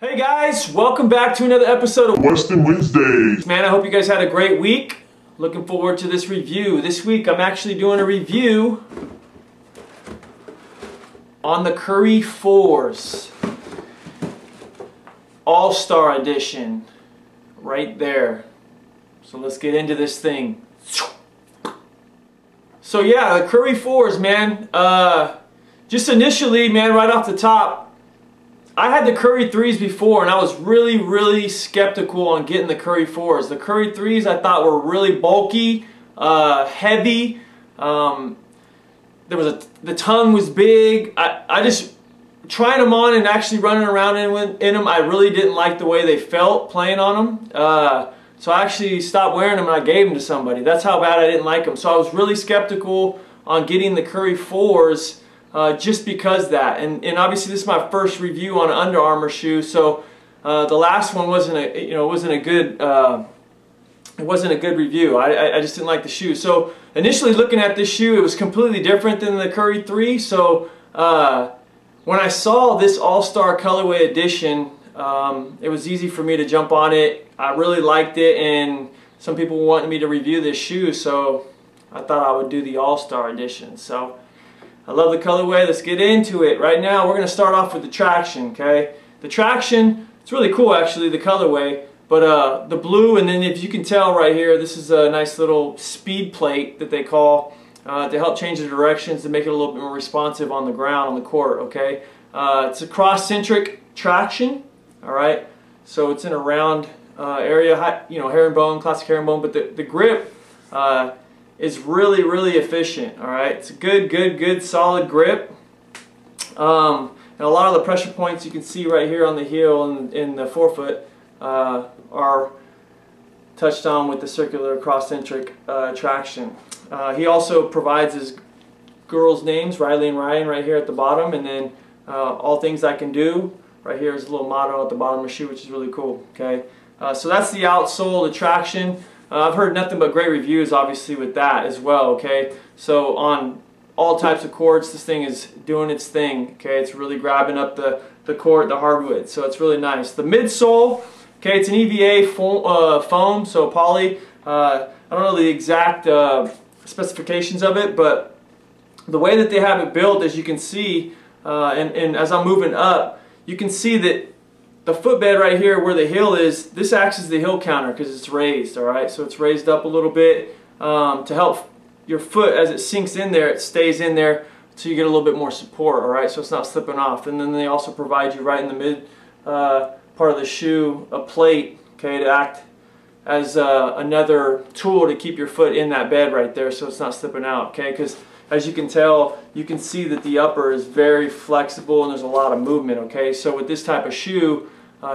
Hey guys, welcome back to another episode of Western Wednesdays. Man, I hope you guys had a great week. Looking forward to this review. This week I'm actually doing a review on the Curry 4s All-Star Edition. Right there. So let's get into this thing. So yeah, the Curry 4s, man. Just initially, man, right off the top, I had the Curry 3s before, and I was really skeptical on getting the Curry 4s. The Curry 3s I thought were really bulky, heavy. The tongue was big. I just trying them on and actually running around in them. I really didn't like the way they felt playing on them. So I actually stopped wearing them and I gave them to somebody. That's how bad I didn't like them. So I was really skeptical on getting the Curry 4s. Just because that, and obviously this is my first review on an Under Armour shoe, so the last one wasn't a good review. I just didn't like the shoe. So initially looking at this shoe, it was completely different than the Curry 3. So when I saw this All-Star Colorway Edition, it was easy for me to jump on it. I really liked it, and some people wanted me to review this shoe, so I thought I would do the All-Star Edition. So I love the colorway. Let's get into it. Right now we're going to start off with the traction, okay? The traction, it's really cool actually, the colorway, but the blue, and then if you can tell right here, this is a nice little speed plate that they call to help change the directions to make it a little bit more responsive on the ground, on the court, okay? It's a cross-centric traction, alright? So it's in a round area, herringbone, classic herringbone, but the grip is really efficient. All right, it's a good solid grip, and a lot of the pressure points you can see right here on the heel and in the forefoot are touched on with the circular cross-centric traction. He also provides his girls' names, Riley and Ryan, right here at the bottom, and then all things I can do. Right here is a little motto at the bottom of the shoe, which is really cool. Okay, so that's the outsole, the traction. I've heard nothing but great reviews obviously with that as well, okay? So on all types of courts, this thing is doing its thing, okay? It's really grabbing up the court, the hardwood, so it's really nice. The midsole, okay, it's an EVA foam, so poly. I don't know the exact specifications of it, but the way that they have it built, as you can see, and as I'm moving up, you can see that the footbed right here where the heel is, this acts as the heel counter because it's raised, alright? So it's raised up a little bit to help your foot as it sinks in there, it stays in there so you get a little bit more support, alright? So it's not slipping off. And then they also provide you right in the mid part of the shoe a plate, okay, to act as another tool to keep your foot in that bed right there so it's not slipping out, okay? Because as you can tell, you can see that the upper is very flexible and there's a lot of movement, okay? So with this type of shoe,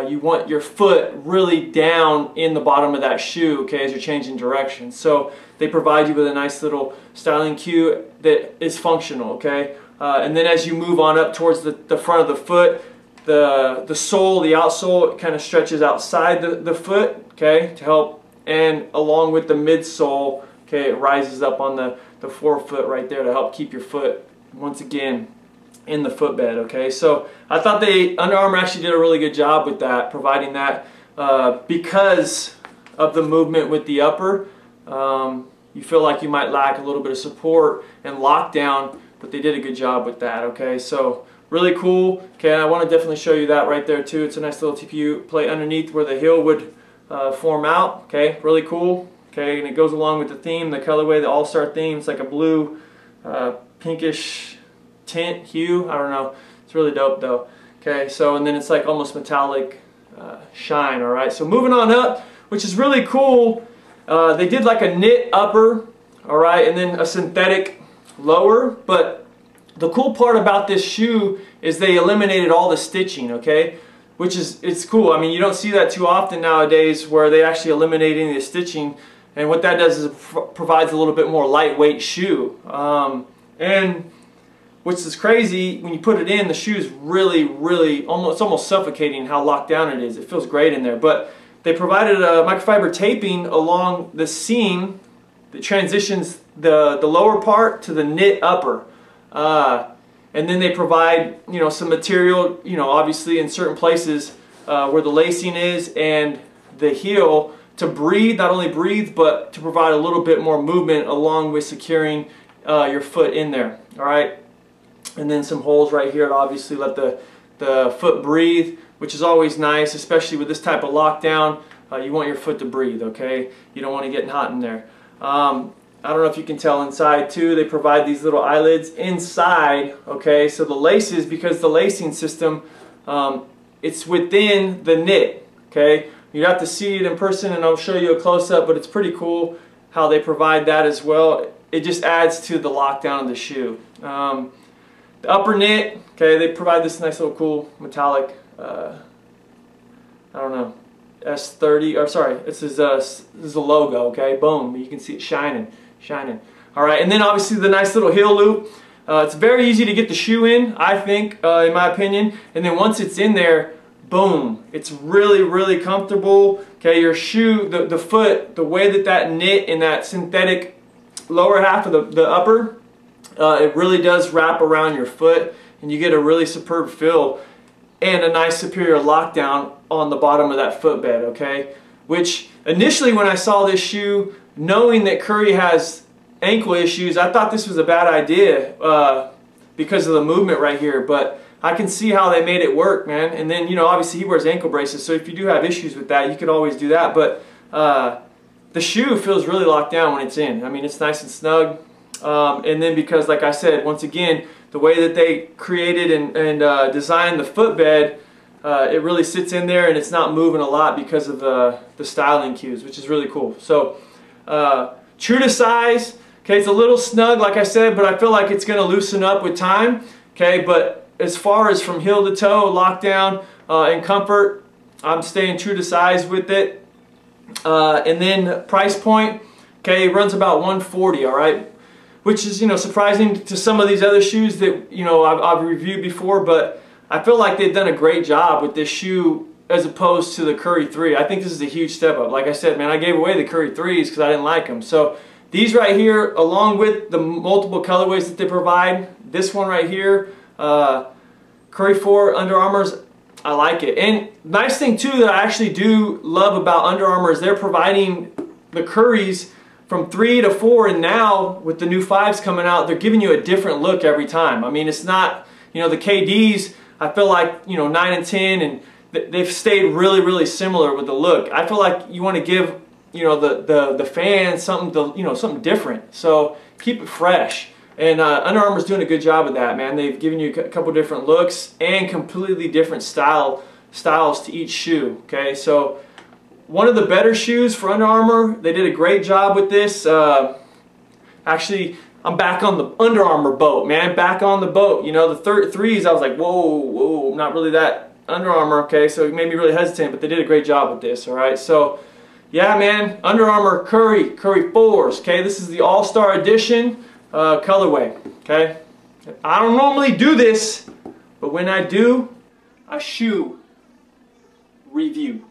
you want your foot really down in the bottom of that shoe, okay, as you're changing direction. So they provide you with a nice little styling cue that is functional, okay? And then as you move on up towards the front of the foot, the sole, the outsole, it kind of stretches outside the foot, okay, to help, and along with the midsole, okay, it rises up on the forefoot right there to help keep your foot, once again, in the footbed, okay? So I thought Under Armour actually did a really good job with that, providing that because of the movement with the upper. You feel like you might lack a little bit of support and lockdown, but they did a good job with that, okay? So really cool, okay? I want to definitely show you that right there too. It's a nice little TPU plate underneath where the heel would form out, okay? Really cool. Okay, and it goes along with the theme, the colorway, the All-Star theme. It's like a blue, pinkish tint hue. I don't know. It's really dope though. Okay, so and then it's like almost metallic shine. All right. So moving on up, which is really cool. They did like a knit upper, all right, and then a synthetic lower. But the cool part about this shoe is they eliminated all the stitching. Okay, which is it's cool. I mean, you don't see that too often nowadays where they actually eliminate any of the stitching. And what that does is it provides a little bit more lightweight shoe. And which is crazy, when you put it in, the shoe is really it's almost suffocating how locked down it is. It feels great in there. But they provided a microfiber taping along the seam that transitions the lower part to the knit upper. And then they provide, some material, obviously in certain places where the lacing is and the heel to breathe, not only breathe, but to provide a little bit more movement along with securing your foot in there. All right, and then some holes right here to obviously let the foot breathe, which is always nice, especially with this type of lockdown. You want your foot to breathe, okay? You don't want to get hot in there. I don't know if you can tell inside too, they provide these little eyelids inside, okay? So the laces, because the lacing system, it's within the knit, okay? You have to see it in person and I'll show you a close-up, but it's pretty cool how they provide that as well. It just adds to the lockdown of the shoe. The upper knit, okay, they provide this nice little cool metallic, I don't know, S30, or sorry, this is the logo, okay, boom, you can see it shining. All right, and then obviously the nice little heel loop. It's very easy to get the shoe in, I think, in my opinion, and then once it's in there, boom, it's really, really comfortable. Okay, your shoe, the foot, the way that knit in that synthetic lower half of the upper, it really does wrap around your foot, and you get a really superb feel and a nice superior lockdown on the bottom of that footbed, okay? Which initially when I saw this shoe, knowing that Curry has ankle issues, I thought this was a bad idea because of the movement right here, but I can see how they made it work, man. And then, you know, obviously he wears ankle braces, so if you do have issues with that, you could always do that, but the shoe feels really locked down when it's in. I mean, it's nice and snug. And then because, like I said, once again, the way that they created and designed the footbed, it really sits in there and it's not moving a lot because of the styling cues, which is really cool. So true to size, okay, it's a little snug, like I said, but I feel like it's going to loosen up with time, okay, but as far as from heel to toe, lockdown and comfort, I'm staying true to size with it. And then price point, okay, it runs about $140, all right, which is, you know, surprising to some of these other shoes that, you know, I've reviewed before, but I feel like they've done a great job with this shoe as opposed to the Curry 3. I think this is a huge step up. Like I said, man, I gave away the Curry 3s because I didn't like them. So these right here, along with the multiple colorways that they provide, this one right here, Curry 4 Under Armour's, I like it. And nice thing too that I actually do love about Under Armour is they're providing the Currys from 3 to 4, and now with the new 5s coming out, they're giving you a different look every time. I mean, it's not, you know, the KDs, I feel like, you know, 9 and 10, and they've stayed really, really similar with the look. I feel like you want to give, you know, the fans something, you know, something different. So keep it fresh. And Under Armour's doing a good job of that, man. They've given you a couple different looks and completely different styles to each shoe. Okay, so one of the better shoes for Under Armour. They did a great job with this. Actually, I'm back on the Under Armour boat, man. Back on the boat. You know, the threes, I was like, whoa, I'm not really that Under Armour, okay? So it made me really hesitant, but they did a great job with this, all right? So, yeah, man, Under Armour Curry 4s, okay? This is the All-Star Edition colorway, okay? I don't normally do this, but when I do, a shoe review.